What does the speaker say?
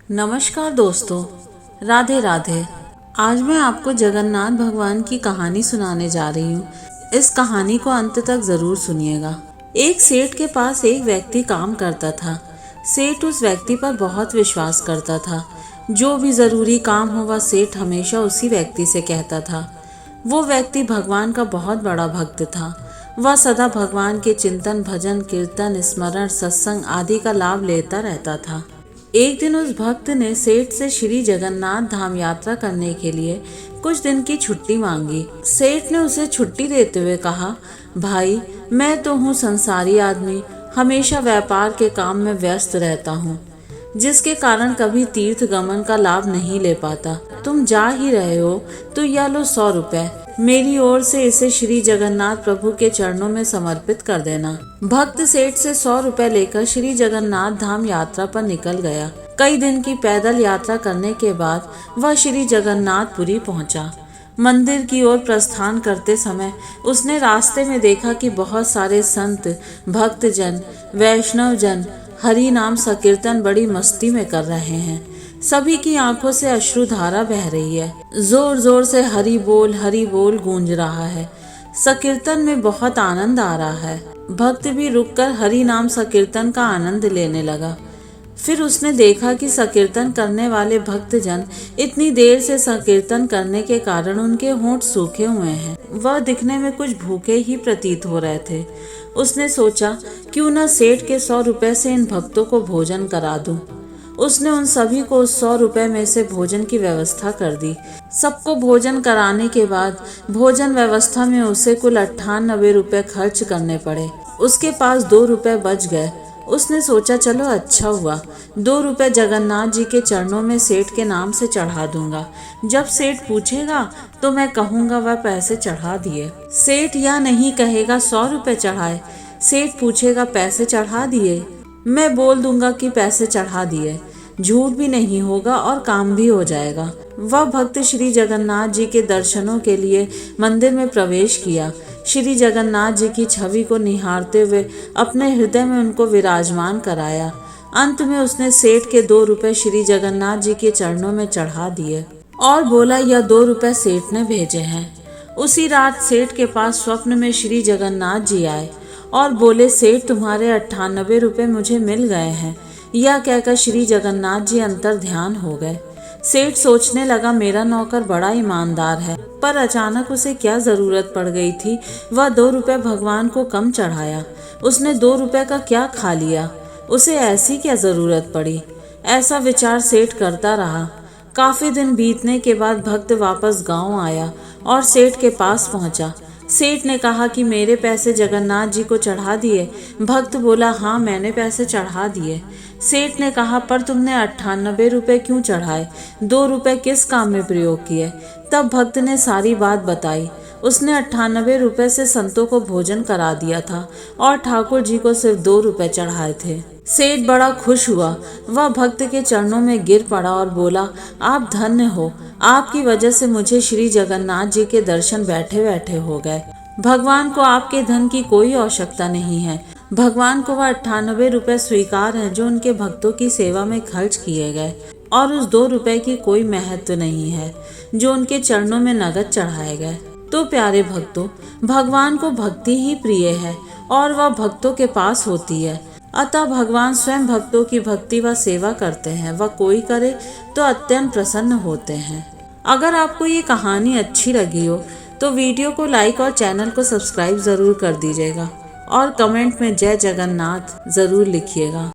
नमस्कार दोस्तों, राधे राधे। आज मैं आपको जगन्नाथ भगवान की कहानी सुनाने जा रही हूँ। इस कहानी को अंत तक जरूर सुनिएगा। एक सेठ के पास एक व्यक्ति काम करता था। सेठ उस व्यक्ति पर बहुत विश्वास करता था। जो भी जरूरी काम हो वह सेठ हमेशा उसी व्यक्ति से कहता था। वो व्यक्ति भगवान का बहुत बड़ा भक्त था। वह सदा भगवान के चिंतन, भजन, कीर्तन, स्मरण, सत्संग आदि का लाभ लेता रहता था। एक दिन उस भक्त ने सेठ से श्री जगन्नाथ धाम यात्रा करने के लिए कुछ दिन की छुट्टी मांगी। सेठ ने उसे छुट्टी देते हुए कहा, भाई, मैं तो हूँ संसारी आदमी, हमेशा व्यापार के काम में व्यस्त रहता हूँ, जिसके कारण कभी तीर्थ गमन का लाभ नहीं ले पाता। तुम जा ही रहे हो तो यह लो 100 रुपए, मेरी ओर से इसे श्री जगन्नाथ प्रभु के चरणों में समर्पित कर देना। भक्त सेठ से 100 रुपए लेकर श्री जगन्नाथ धाम यात्रा पर निकल गया। कई दिन की पैदल यात्रा करने के बाद वह श्री जगन्नाथपुरी पहुंचा। मंदिर की ओर प्रस्थान करते समय उसने रास्ते में देखा कि बहुत सारे संत, भक्तजन, वैष्णव जन हरि नाम संकीर्तन बड़ी मस्ती में कर रहे हैं। सभी की आंखों से अश्रुधारा बह रही है। जोर जोर से हरि बोल गूंज रहा है। संकीर्तन में बहुत आनंद आ रहा है। भक्त भी रुककर हरि नाम संकीर्तन का आनंद लेने लगा। फिर उसने देखा कि संकीर्तन करने वाले भक्तजन इतनी देर से संकीर्तन करने के कारण उनके होंठ सूखे हुए हैं। वह दिखने में कुछ भूखे ही प्रतीत हो रहे थे। उसने सोचा, क्यों न सेठ के 100 रुपए से इन भक्तों को भोजन करा दूं। उसने उन सभी को 100 रुपए में से भोजन की व्यवस्था कर दी। सबको भोजन कराने के बाद भोजन व्यवस्था में उसे कुल 98 रुपए खर्च करने पड़े। उसके पास 2 रुपए बच गए। उसने सोचा, चलो अच्छा हुआ, 2 रुपए जगन्नाथ जी के चरणों में सेठ के नाम से चढ़ा दूंगा। जब सेठ पूछेगा तो मैं कहूँगा वह पैसे चढ़ा दिए। सेठ या नहीं कहेगा 100 रुपए चढ़ाए। सेठ पूछेगा पैसे चढ़ा दिए, मैं बोल दूंगा कि पैसे चढ़ा दिए। झूठ भी नहीं होगा और काम भी हो जाएगा। वह भक्त श्री जगन्नाथ जी के दर्शनों के लिए मंदिर में प्रवेश किया। श्री जगन्नाथ जी की छवि को निहारते हुए अपने हृदय में उनको विराजमान कराया। अंत में उसने सेठ के 2 रुपए श्री जगन्नाथ जी के चरणों में चढ़ा दिए और बोला, यह 2 रुपए सेठ ने भेजे हैं। उसी रात सेठ के पास स्वप्न में श्री जगन्नाथ जी आए और बोले, सेठ, तुम्हारे 98 रुपए मुझे मिल गए हैं। यह कहकर श्री जगन्नाथ जी अंतर ध्यान हो गए। सेठ सोचने लगा, मेरा नौकर बड़ा ईमानदार है, पर अचानक उसे क्या जरूरत पड़ गई थी। वह 2 रुपए भगवान को कम चढ़ाया। उसने 2 रुपए का क्या खा लिया, उसे ऐसी क्या जरूरत पड़ी। ऐसा विचार सेठ करता रहा। काफी दिन बीतने के बाद भक्त वापस गांव आया और सेठ के पास पहुंचा। सेठ ने कहा कि मेरे पैसे जगन्नाथ जी को चढ़ा दिए। भक्त बोला, हाँ, मैंने पैसे चढ़ा दिए। सेठ ने कहा, पर तुमने 98 रुपए क्यों चढ़ाए, 2 रुपए किस काम में प्रयोग किए। तब भक्त ने सारी बात बताई। उसने 98 रुपए से संतों को भोजन करा दिया था और ठाकुर जी को सिर्फ 2 रुपए चढ़ाए थे। सेठ बड़ा खुश हुआ। वह भक्त के चरणों में गिर पड़ा और बोला, आप धन्य हो, आपकी वजह से मुझे श्री जगन्नाथ जी के दर्शन बैठे बैठे हो गए। भगवान को आपके धन की कोई आवश्यकता नहीं है। भगवान को वह 98 रुपए स्वीकार हैं जो उनके भक्तों की सेवा में खर्च किए गए, और उस 2 रुपए की कोई महत्व नहीं है जो उनके चरणों में नगद चढ़ाए गए। तो प्यारे भक्तों, भगवान को भक्ति ही प्रिय है और वह भक्तों के पास होती है। अतः भगवान स्वयं भक्तों की भक्ति व सेवा करते हैं। वह कोई करे तो अत्यंत प्रसन्न होते हैं। अगर आपको ये कहानी अच्छी लगी हो तो वीडियो को लाइक और चैनल को सब्सक्राइब जरूर कर दीजिएगा और कमेंट में जय जगन्नाथ जरूर लिखिएगा।